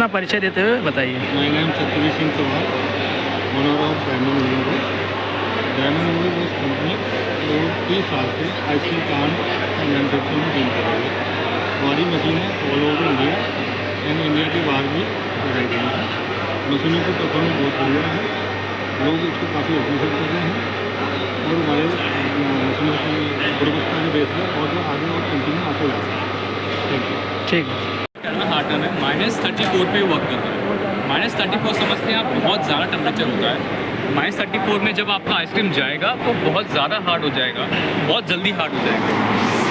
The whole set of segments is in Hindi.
अपना परिचय देते हुए बताइए। My name Satyaveer Singh Chauhan, owner of Diamond Universe. Diamond Universe company 30 साल से आइसक्रीम कान मैनुफैक्चरिंग डील कर रही है। हमारी मशीनें all over India and India के बाहर भी लगाई गई हैं। मशीनों की परफॉर्मेंस बहुत बढ़िया है, लोग इसको काफ़ी अप्रिशिएट कर रहे हैं और हमारे मशीनों की गुणवत्ता के बेस पर और आगे और कंटिन्यू आते जाते हैं। Thank you. ठीक करना हार्ड टर्न है, -34 पे वर्क करता है। -34 समझते हैं आप, बहुत ज़्यादा टेम्परेचर होता है। -34 में जब आपका आइसक्रीम जाएगा तो बहुत ज़्यादा हार्ड हो जाएगा, बहुत जल्दी हार्ड हो जाएगा।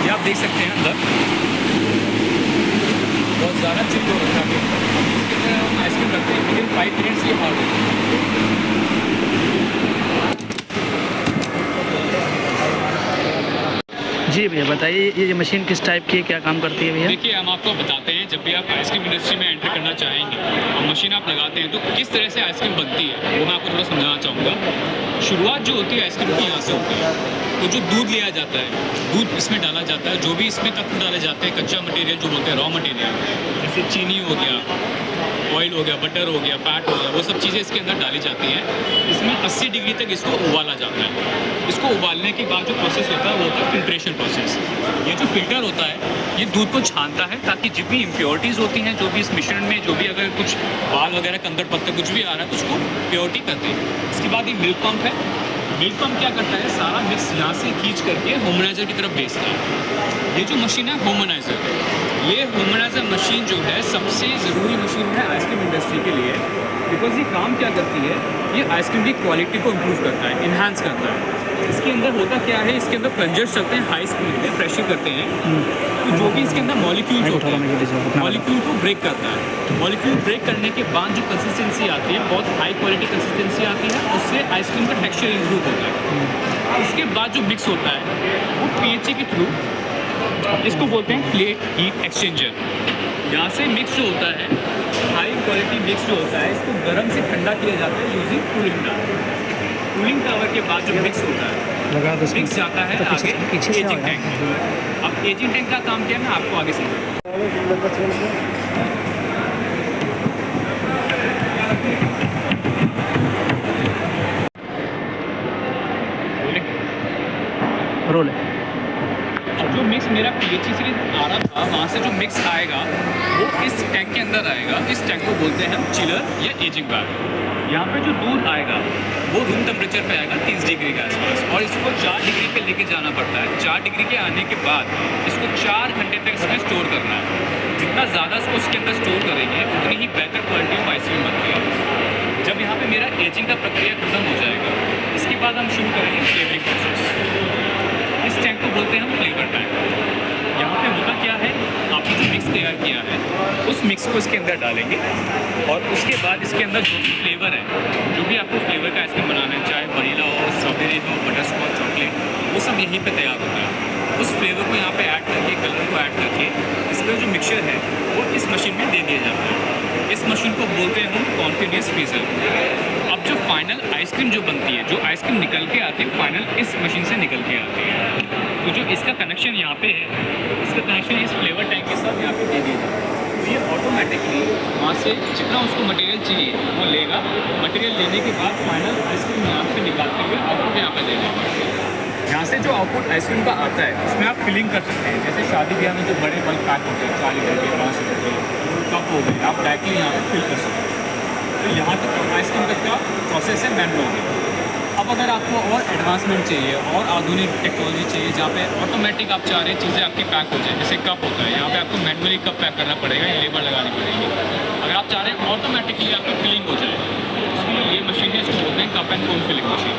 ये आप देख सकते हैं अंदर बहुत ज़्यादा चिप हो रखा है। इसके अंदर हम आइसक्रीम रखते हैं, विदिन 5 मिनट्स ये हार्ड हो जाएगा। जी भैया बताइए, ये मशीन किस टाइप की है, क्या काम करती है भैया? देखिए, हम आपको बताते हैं, जब भी आप आइसक्रीम इंडस्ट्री में एंटर करना चाहेंगे और मशीन आप लगाते हैं तो किस तरह से आइसक्रीम बनती है वो मैं आपको थोड़ा समझाना चाहूँगा। शुरुआत जो होती है आइसक्रीम की यहाँ से होती है। तो जो दूध लिया जाता है, दूध इसमें डाला जाता है, जो भी इसमें तत्व डाले जाते हैं, कच्चा मटेरियल जो बोलते हैं रॉ मटेरियल, जैसे चीनी हो गया, ऑयल हो गया, बटर हो गया, फैट हो गया, वो सब चीज़ें इसके अंदर डाली जाती हैं। इसमें 80 डिग्री तक इसको उबाला जाता है। इसको उबालने के बाद जो प्रोसेस होता है वो होता है फिल्ट्रेशन प्रोसेस। ये जो फिल्टर होता है ये दूध को छानता है ताकि जितनी इम्प्योरिटीज़ होती हैं, जो भी इस मिश्रण में, जो भी अगर कुछ बाल वगैरह कंदर पत्ते कुछ भी आ रहा है तो उसको प्योरिटी करते हैं। इसके बाद ये मिल्क पंप है। मिल्क पंप क्या करता है, सारा मिक्स यहाँ से खींच करके होमनाइजर की तरफ भेजता है। ये जो मशीन है होमनाइजर, ये होमनाइजर मशीन जो है सबसे ज़रूरी मशीन है आइसक्रीम इंडस्ट्री के लिए। बिकॉज ये काम क्या करती है, ये आइसक्रीम की क्वालिटी को इम्प्रूव करता है, इन्हांस करता है। इसके अंदर होता क्या है, इसके अंदर प्लंजर्स चलते हैं, हाई स्पीड में प्रेशर करते हैं, तो जो भी इसके अंदर मॉलिक्यूल्स होते हैं, मॉलिक्यूल को ब्रेक करता है। मॉलिक्यूल ब्रेक करने के बाद जो कंसिस्टेंसी आती है, बहुत हाई क्वालिटी कंसिस्टेंसी आती है, उससे आइसक्रीम का टेक्सचर इम्प्रूव होता है। इसके बाद जो मिक्स होता है वो पीएचए के थ्रू, इसको बोलते हैं प्लेट हीट एक्सचेंजर। यहाँ से मिक्स जो होता है, हाई क्वालिटी मिक्स जो होता है, इसको गर्म से ठंडा किया जाता है using cooling tower. Cooling tower के बाद जो मिक्स होता है, मिक्स जाता है आगे एजिंग टैंक। अब एजिंग टैंक का काम क्या है, मैं आपको आगे समझाऊंगा। रोल है। जो मिक्स मेरा पीएचई से आ रहा था, वहाँ से जो मिक्स आएगा वो इस टैंक के अंदर आएगा। इस टैंक को बोलते हैं हम चिलर या एजिंग बैग। यहाँ पे जो दूध आएगा वो रूम टेम्परेचर पे आएगा 30 डिग्री के आसपास, और इसको 4 डिग्री पे लेके जाना पड़ता है। 4 डिग्री के आने के बाद इसको 4 घंटे तक इसमें स्टोर करना है। जितना ज़्यादा इसको उसके अंदर स्टोर करेंगे उतनी ही बेहतर क्वालिटी ऑफ आइसक्रीम बनती है। जब यहाँ पे मेरा एजिंग का प्रक्रिया खत्म हो जाएगा, इसके बाद हम शुरू करेंगे फ्लेवरिंग प्रोसेस। इस टैंक को बोलते हैं हम फ्लेवर टैंक। यहाँ पे होता क्या है, आपने जो मिक्स तैयार किया है उस मिक्स को इसके अंदर डालेंगे, और उसके बाद इसके अंदर जो भी फ्लेवर है, जो भी आपको फ्लेवर का आइसक्रीम बनाना है, चाहे वनीला हो, स्ट्रॉबेरी हो, बटरस्कॉच, चॉकलेट, वो सब यहीं पे तैयार होता है। उस फ्लेवर को यहाँ पे ऐड करके, कलर को ऐड करके, इसका जो मिक्सचर है वो इस मशीन में दे दिया जाता है। इस मशीन को बोलते हैं हम कॉन्टिन्यूस फ्रीजर। अब जो फाइनल आइसक्रीम जो बनती है, जो आइसक्रीम निकल के आती है फाइनल इस मशीन से निकल के आती है। तो जो इसका कनेक्शन यहाँ पे है, इसका कनेक्शन इस फ्लेवर टैंक के साथ यहाँ पे दे दिया जाता है। तो ये ऑटोमेटिकली वहाँ से जितना उसको मटेरियल चाहिए वो लेगा। मटेरियल लेने के बाद फाइनल आइसक्रीम यहाँ से निकालते हुए आउटपुट यहाँ पे देगा। यहाँ से जो आउटपुट आइसक्रीम का आता है उसमें आप फिलिंग कर सकते हैं। जैसे शादी ब्याह में जो बड़े बल्क पैक होते हैं, 4 लीटर के, 5 लीटर के कप हो गए, आप डायरेक्टली यहाँ पे फिल कर सकते हैं। तो यहाँ तक आइसक्रीम तक का प्रोसेस है मैनुअल। अब अगर आपको और एडवांसमेंट चाहिए और आधुनिक टेक्नोलॉजी चाहिए, जहाँ पे ऑटोमेटिक आप चाह रहे हैं चीज़ें आपकी पैक हो जाए, जैसे कप होता है, यहाँ पे आपको मैनुअली कप पैक करना पड़ेगा या लेबर लगानी पड़ेगी। अगर आप चाह रहे हैं ऑटोमेटिकली आपकी फिलिंग हो जाए, उसके लिए ये मशीन है, इसको बोलते हैं cup and cone filling machine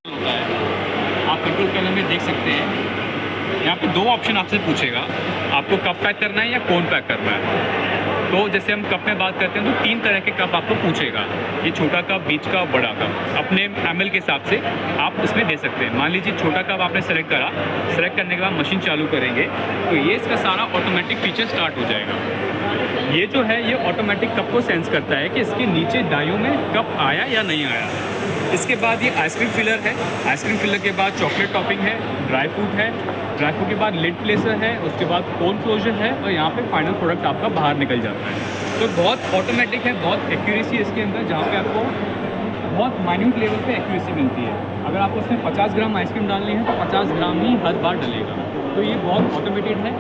होता है। आप कंट्रोल पैनल में देख सकते हैं, यहाँ पे 2 ऑप्शन आपसे पूछेगा, आपको कप पैक करना है या कोन पैक करना है। तो जैसे हम कप में बात करते हैं तो 3 तरह के कप आपको पूछेगा, ये छोटा कप, बीच का, बड़ा कप। अपने ml के हिसाब से आप इसमें दे सकते हैं। मान लीजिए छोटा कप आपने सेलेक्ट करा, सेलेक्ट करने के बाद मशीन चालू करेंगे तो ये इसका सारा ऑटोमेटिक फीचर स्टार्ट हो जाएगा। ये जो है ये ऑटोमेटिक कप को सेंस करता है कि इसके नीचे डाइयों में कप आया या नहीं आया। इसके बाद ये आइसक्रीम फिलर है। आइसक्रीम फिलर के बाद चॉकलेट टॉपिंग है, ड्राई फ्रूट है। ड्राई फ्रूट के बाद लिड प्लेसर है, उसके बाद कोन क्लोजर है और यहाँ पे फाइनल प्रोडक्ट आपका बाहर निकल जाता है। तो बहुत ऑटोमेटिक है, बहुत एक्यूरेसी है इसके अंदर, जहाँ पे आपको बहुत माइन्यूट लेवल पे एक्यूरेसी मिलती है। अगर आपको उसमें 50 ग्राम आइसक्रीम डालनी है तो 50 ग्राम ही हर बार डलेगा। तो ये बहुत ऑटोमेटेड है,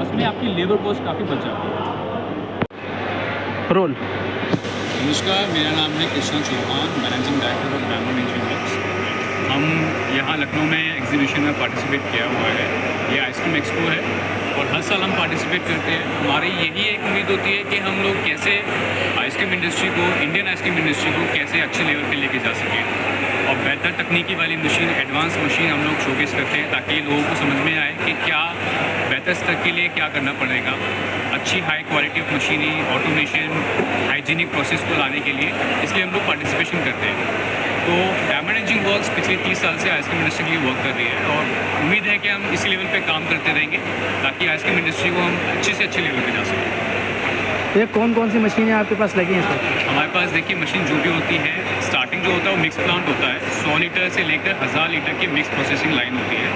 उसमें आपकी लेबर कॉस्ट काफ़ी बच जाती है। रोल। नमस्कार, मेरा नाम है Krishna Chauhan, managing director of Diamond Engineers. हम यहाँ लखनऊ में एग्जीबिशन में पार्टिसिपेट किया हुआ है। ये आइसक्रीम एक्सपो है और हर साल हम पार्टिसिपेट करते हैं। हमारी यही एक उम्मीद होती है कि हम लोग कैसे आइसक्रीम इंडस्ट्री को, इंडियन आइसक्रीम इंडस्ट्री को कैसे अच्छे लेवल पे लेके जा सकें और बेहतर तकनीकी वाली मशीन, एडवांस मशीन हम लोग शोकेस करते हैं ताकि लोगों को समझ में आए कि क्या बेहतर स्तर के लिए क्या करना पड़ेगा। अच्छी high quality of machinery, automation, hygienic process को लाने के लिए, इसलिए हम लोग पार्टिसिपेशन करते हैं। तो डायमंड इंजीनियरिंग वर्क्स पिछले 30 साल से आइसक्रीम इंडस्ट्री के लिए वर्क कर रही है और उम्मीद है कि हम इसी लेवल पे काम करते रहेंगे ताकि आइसक्रीम इंडस्ट्री को हम अच्छे से अच्छे लेवल पे जा सकें। ये कौन कौन सी मशीनें आपके पास लगी हैं इस वक्त? हमारे पास देखिए मशीन जो भी होती है, स्टार्टिंग जो होता है वो मिक्स प्लांट होता है। 100 लीटर से लेकर 1000 लीटर की मिक्स प्रोसेसिंग लाइन होती है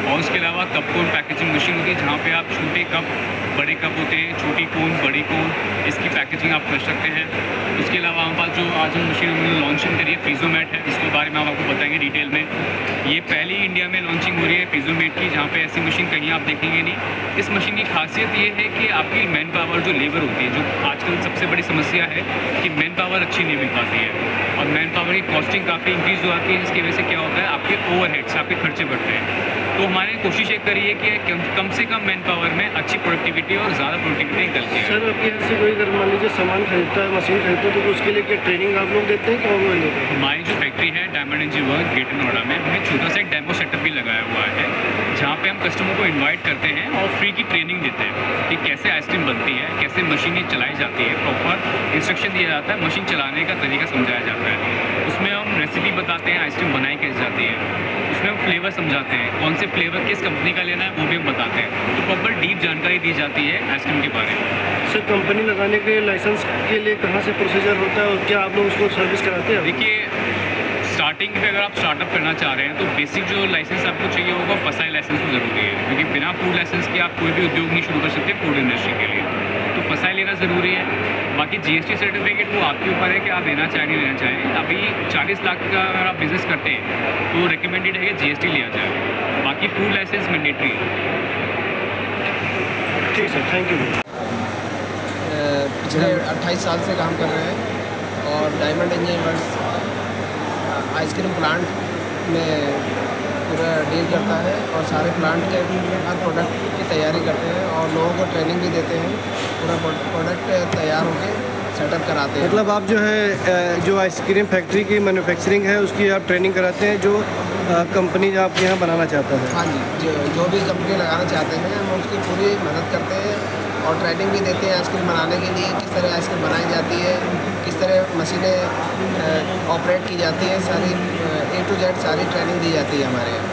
और उसके अलावा कप कोन पैकेजिंग मशीन होती है, जहाँ पे आप छोटे कप, बड़े कप होते हैं, छोटी कोन, बड़ी कोन, इसकी पैकेजिंग आप कर सकते हैं। उसके अलावा हमारे पास जो आज हम मशीन हमने लॉन्चिंग करी है, फ्रीजोमेट है, इसके बारे में हम आपको बताएंगे डिटेल में। ये पहली इंडिया में लॉन्चिंग हो रही है फ्रीजोमेट की, जहाँ पे ऐसी मशीन कहीं आप देखेंगे नहीं। इस मशीन की खासियत ये है कि आपकी मैन पावर, जो लेबर होती है, जो आजकल सबसे बड़ी समस्या है कि मैन पावर अच्छी नहीं मिल पाती है और मैन पावर की कॉस्टिंग काफ़ी इंक्रीज हो जाती है, जिसकी वजह से क्या होता है, आपके ओवरहेड्स, आपके खर्चे बढ़ते हैं। तो हमारे कोशिश ये करी है कि कम से कम मैन पावर में अच्छी प्रोडक्टिविटी और ज़्यादा प्रोडक्टिविटी निकलती है। सर, आपके यहाँ से कोई अगर मान लीजिए सामान खरीदता है, मशीन खरीदता है, तो उसके लिए क्या ट्रेनिंग आप लोग देते हैं कि वो लेते हैं? हमारी जो फैक्ट्री है diamond engineering work greater Noida में, हमने छोटा सा एक डेमो सेटअप भी लगाया हुआ है, जहाँ पे हम कस्टमर को इनवाइट करते हैं और फ्री की ट्रेनिंग देते हैं कि कैसे आइसक्रीम बनती है, कैसे मशीनें चलाई जाती है, प्रॉपर इंस्ट्रक्शन दिया जाता है, मशीन चलाने का तरीका समझाया जाता है। उसमें हम रेसिपी बताते हैं, आइसक्रीम बनाई कैसे जाती है, उसमें हम फ्लेवर समझाते हैं, कौन से फ्लेवर किस कंपनी का लेना है वो भी हम बताते हैं। तो प्रॉपर डीप जानकारी दी जाती है आइसक्रीम के बारे में। सर, कंपनी लगाने के लाइसेंस के लिए कहाँ से प्रोसीजर होता है और क्या आप लोग उसको सर्विस कराते हैं? देखिए, स्टार्टिंग पे अगर आप स्टार्टअप करना चाह रहे हैं तो बेसिक जो लाइसेंस आपको चाहिए होगा, फसाई लाइसेंस तो ज़रूरी है, क्योंकि बिना फूड लाइसेंस के आप कोई भी उद्योग नहीं शुरू कर सकते फूड इंडस्ट्री के लिए। तो फसाई लेना ज़रूरी है। बाकी GST सर्टिफिकेट वो आपके ऊपर है कि आप देना चाहें नहीं देना चाहें। अभी 40 लाख का अगर आप बिज़नेस करते हैं तो रिकमेंडेड है कि GST लिया जाए। बाकी फूड लाइसेंस मैंडेटरी है। ठीक सर, थैंक यू। पिछले 28 साल से काम कर रहे हैं और डायमंड इंजीनियर्स आइसक्रीम प्लांट में पूरा डील करता है और सारे प्लांट के हर प्रोडक्ट की तैयारी करते हैं और लोगों को ट्रेनिंग भी देते हैं। पूरा प्रोडक्ट तैयार होके सेटअप कराते हैं। मतलब आप जो है जो आइसक्रीम फैक्ट्री की मैन्युफैक्चरिंग है उसकी आप ट्रेनिंग कराते हैं, जो कंपनी आपके यहाँ बनाना चाहता है? हाँ जी, जो भी कंपनी लगाना चाहते हैं हम उसकी पूरी मदद करते हैं और ट्रेनिंग भी देते हैं आइसक्रीम बनाने के लिए, किस तरह आइसक्रीम बनाई जाती है, किस तरह मशीनें ऑपरेट की जाती हैं, सारी A to Z सारी ट्रेनिंग दी जाती है हमारे यहाँ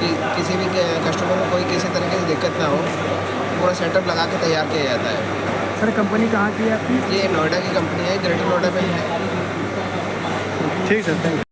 कि किसी भी कस्टमर को कोई किसी तरीके से दिक्कत ना हो। पूरा सेटअप लगा के तैयार किया जाता है। सर, कंपनी कहाँ की है आपकी? ये नोएडा की कंपनी है, ग्रेटर नोएडा में है। ठीक सर, थैंक यू।